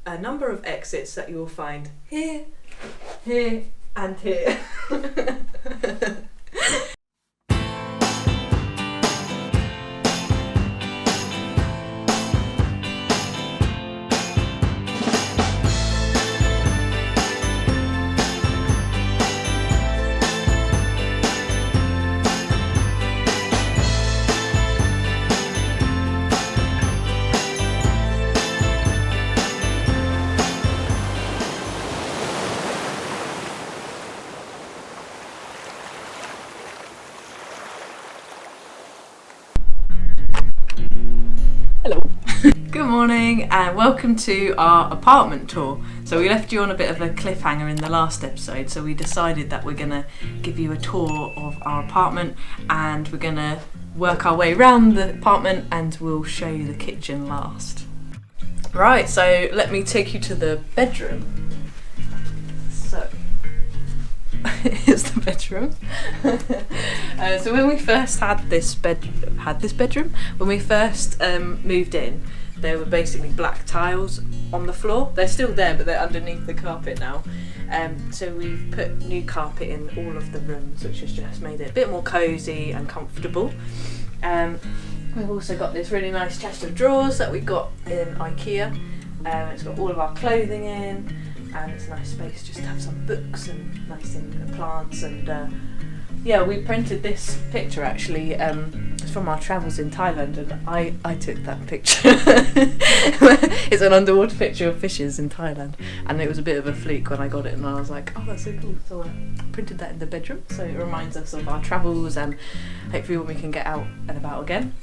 a number of exits that you will find here, here, and here. Hello. Good morning and welcome to our apartment tour. So we left you on a bit of a cliffhanger in the last episode, so we decided that we're going to give you a tour of our apartment and we're going to work our way around the apartment and we'll show you the kitchen last. Right, so let me take you to the bedroom. So here's the bedroom. So when we first had this bedroom, when we first moved in, there were basically black tiles on the floor. They're still there, but they're underneath the carpet now. So we've put new carpet in all of the rooms, which has just made it a bit more cosy and comfortable. We've also got this really nice chest of drawers that we got in IKEA. It's got all of our clothing in, and it's a nice space just to have some books and nice plants. And we printed this picture actually. It's from our travels in Thailand, and I took that picture. It's an underwater picture of fishes in Thailand, and it was a bit of a fluke when I got it, and I was like, oh, that's so cool. So I printed that in the bedroom, so it reminds us of our travels and hopefully when we can get out and about again.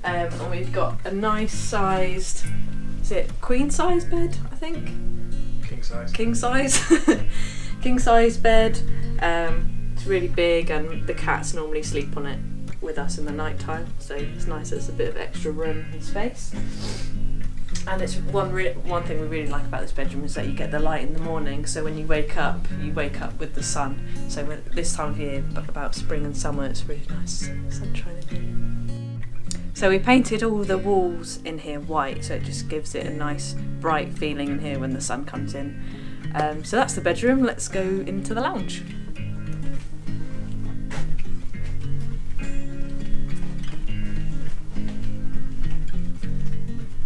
And we've got a nice sized, is it queen size bed, I think? King size bed. It's really big, and the cats normally sleep on it with us in the night time, so it's nice. There's a bit of extra room and space. And it's one thing we really like about this bedroom is that you get the light in the morning, so when you wake up with the sun. So when, this time of year, about spring and summer, it's really nice sunshine in here. So we painted all the walls in here white, so it just gives it a nice bright feeling in here when the sun comes in. So that's the bedroom. Let's go into the lounge.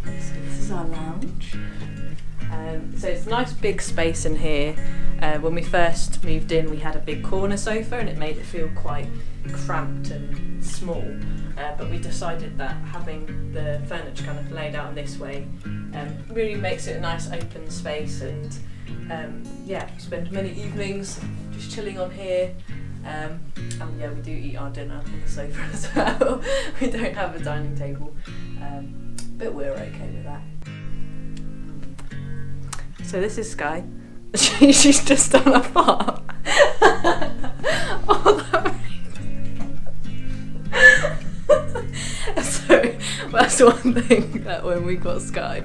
So this is our lounge. So it's a nice big space in here. When we first moved in, we had a big corner sofa and it made it feel quite cramped and small. But we decided that having the furniture kind of laid out in this way really makes it a nice open space, and spend many evenings just chilling on here. And we do eat our dinner on the sofa as well. We don't have a dining table, but we're okay with that. So this is Sky. She's just done a fart. So that's one thing that when we got Sky,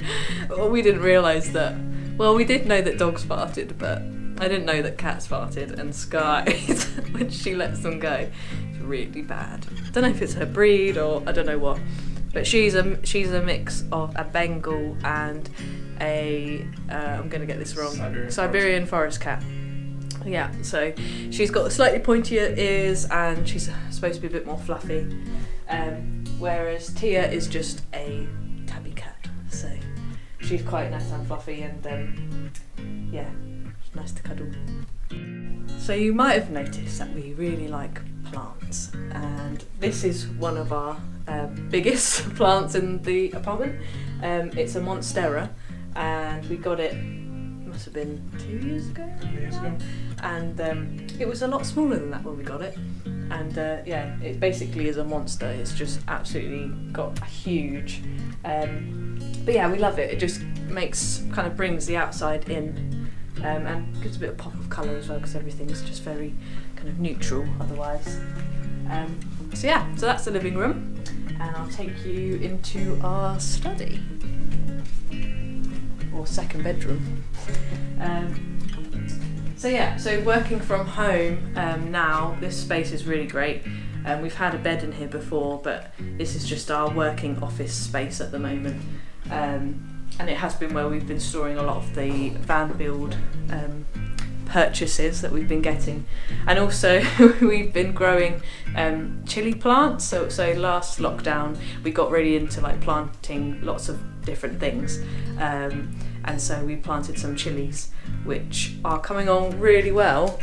we didn't realise that. Well, we did know that dogs farted, but I didn't know that cats farted. And Sky, when she lets them go, it's really bad. I don't know if it's her breed or I don't know what, but she's a mix of a Bengal and a I'm gonna get this wrong, Siberian forest cat. Yeah, so she's got slightly pointier ears and she's supposed to be a bit more fluffy, whereas Tia is just a tabby cat. So she's quite nice and fluffy, and it's nice to cuddle. So you might have noticed that we really like plants, and this is one of our biggest plants in the apartment. It's a Monstera, and we got it, must have been 2 years ago. And it was a lot smaller than that when we got it. And it basically is a monster. It's just absolutely got a huge. But yeah, we love it. It just brings the outside in, and gives a bit of pop of colour as well, because everything's just very kind of neutral otherwise. So that's the living room, and I'll take you into our study or second bedroom. So working from home now, this space is really great. We've had a bed in here before, but this is just our working office space at the moment. and it has been where we've been storing a lot of the van build purchases that we've been getting, and also we've been growing chili plants. So last lockdown we got really into like planting lots of different things, and so we planted some chilies which are coming on really well.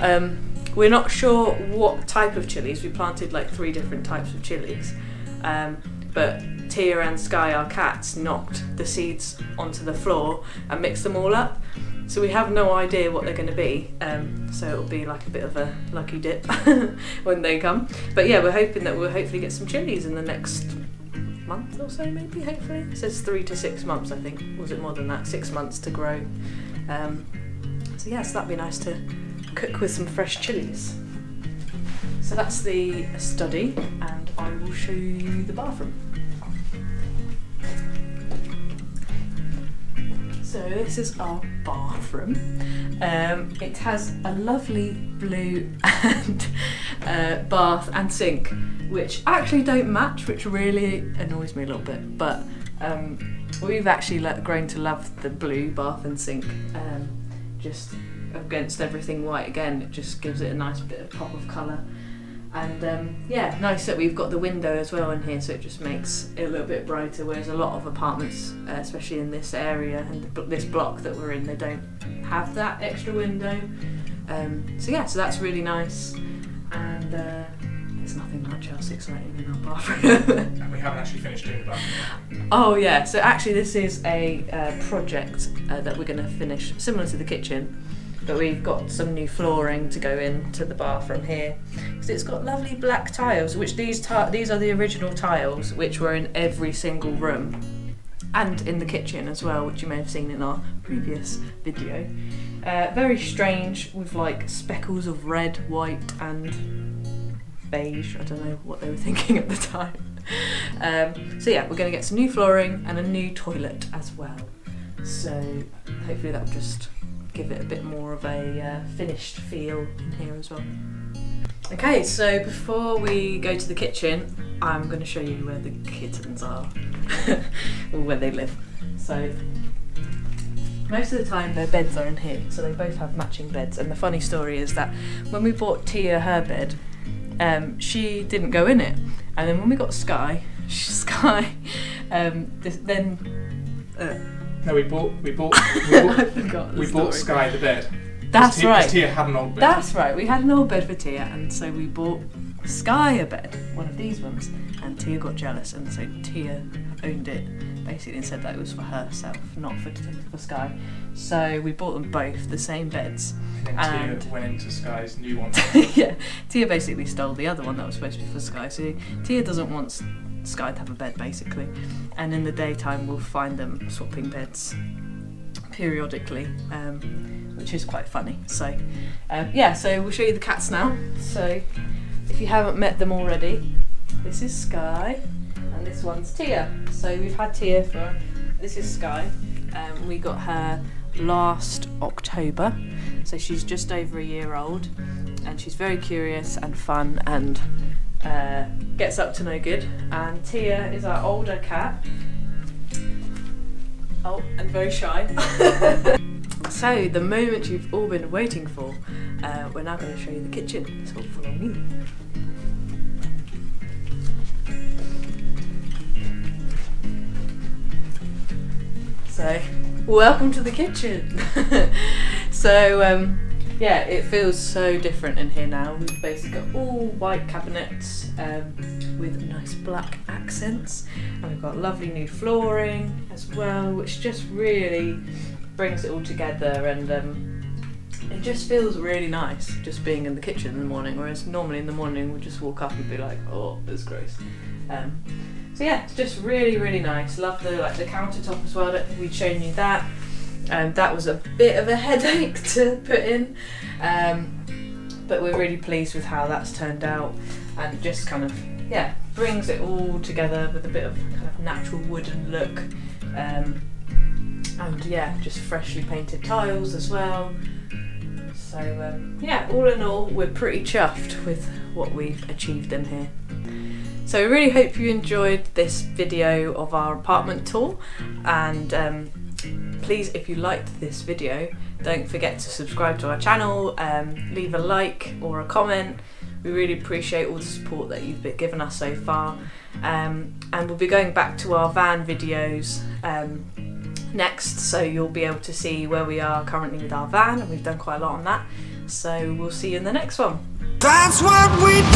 We're not sure what type of chilies. We planted like 3 different types of chilies, but Tia and Sky, our cats, knocked the seeds onto the floor and mixed them all up. So we have no idea what they're going to be, so it'll be like a bit of a lucky dip when they come. But yeah, we're hoping that we'll hopefully get some chilies in the next month or so, maybe, hopefully. It says 3 to 6 months, I think. Was it more than that? 6 months to grow. So yeah, so that'd be nice to cook with some fresh chilies. So that's the study, and I will show you the bathroom. So this is our bathroom. It has a lovely blue and bath and sink, which actually don't match, which really annoys me a little bit. But we've actually grown to love the blue bath and sink. Just against everything white again, it just gives it a nice bit of pop of colour. And yeah, nice that we've got the window as well in here, so it just makes it a little bit brighter, whereas a lot of apartments, especially in this area and this block that we're in, they don't have that extra window. So yeah, so that's really nice, and there's nothing much else exciting in our bathroom. And we haven't actually finished doing the bathroom. Oh yeah, so actually this is a project that we're going to finish, similar to the kitchen. But we've got some new flooring to go into the bathroom here, because it's got lovely black tiles, which these are the original tiles which were in every single room and in the kitchen as well, which you may have seen in our previous video. Very strange, with like speckles of red, white and beige. I don't know what they were thinking at the time. So yeah, we're going to get some new flooring and a new toilet as well. So hopefully that will just give it a bit more of a finished feel in here as well. Okay, so before we go to the kitchen, I'm going to show you where the kittens are, or where they live. So most of the time their beds are in here, so they both have matching beds. And the funny story is that when we bought Tia her bed, she didn't go in it, and then when we got Sky, No, we bought Sky the bed. That's right. Tia had an old bed. That's right. We had an old bed for Tia, and so we bought Sky a bed, one of these ones, and Tia got jealous, and so Tia owned it basically and said that it was for herself, not for Sky. So we bought them both the same beds. And then Tia went into Sky's new one. Yeah, Tia basically stole the other one that was supposed to be for Sky. So Tia doesn't want Sky to have a bed basically, and in the daytime we'll find them swapping beds periodically, which is quite funny. So yeah, so we'll show you the cats now. So if you haven't met them already, this is Sky and this one's Tia. So we've had Tia this is Sky. We got her last October, so she's just over a year old, and she's very curious and fun and gets up to no good. And Tia is our older cat. Oh, and very shy. So the moment you've all been waiting for, we're now going to show you the kitchen, so follow me. So, welcome to the kitchen. So, yeah, it feels so different in here now. We've basically got all white cabinets with nice black accents, and we've got lovely new flooring as well, which just really brings it all together, and it just feels really nice just being in the kitchen in the morning, whereas normally in the morning we just walk up and be like, oh, it's gross. So yeah, it's just really, really nice. Love the countertop as well. I don't think we'd shown you that. That was a bit of a headache to put in, but we're really pleased with how that's turned out, and just kind of, yeah, brings it all together with a bit of kind of natural wooden look, and yeah, just freshly painted tiles as well. So yeah, all in all, we're pretty chuffed with what we've achieved in here. So we really hope you enjoyed this video of our apartment tour, and please, if you liked this video, don't forget to subscribe to our channel, leave a like or a comment. We really appreciate all the support that you've been given us so far, and we'll be going back to our van videos next, so you'll be able to see where we are currently with our van, and we've done quite a lot on that. So we'll see you in the next one. That's what we do.